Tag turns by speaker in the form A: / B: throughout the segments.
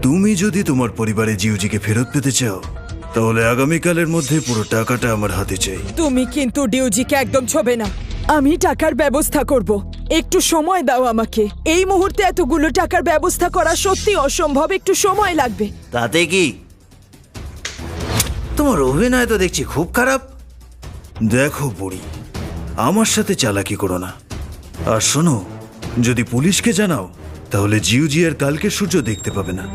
A: তুমি যদি তোমার পরিবারে জিউজিকে ফেরত পেতে চাও তাহলে আগামীকালের মধ্যে পুরো টাকাটা আমার হাতে চাই।
B: তুমি কিন্তু ডিউজিকে একদম ছোবে না। আমি টাকার ব্যবস্থা করব, একটু সময় দাও আমাকে। এই মুহূর্তে এতগুলো টাকার ব্যবস্থা করা সত্যি অসম্ভব, একটু সময় লাগবে।
C: তাতে কি? তোমার অভিনয় তো দেখছি খুব খারাপ।
A: দেখো বুড়ি, আমার সাথে চালাকি করো না। আর শোনো, যদি পুলিশকে জানাও তাহলে জিউজি আর কালকে সূর্য দেখতে পাবে না।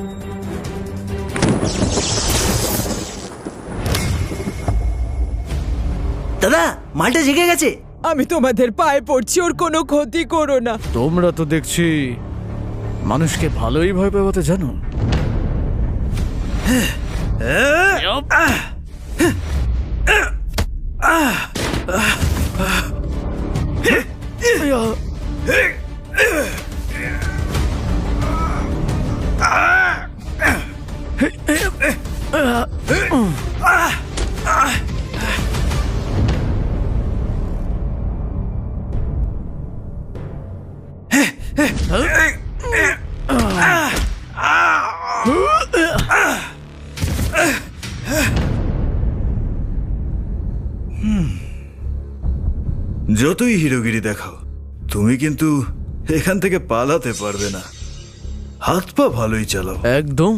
C: দাদা, মালটা জেগে গেছে।
B: আমি তোমাদের পায়ে পড়ছি, ওর কোনো ক্ষতি করো না।
D: তোমরা তো দেখছি মানুষকে ভালোই ভয় পাওয়াতে জানো।
A: যতই হিরোগিরি দেখাও, তুমি কিন্তু এখান থেকে পালাতে পারবে না। হাত পা ভালোই চালাও।
D: একদম।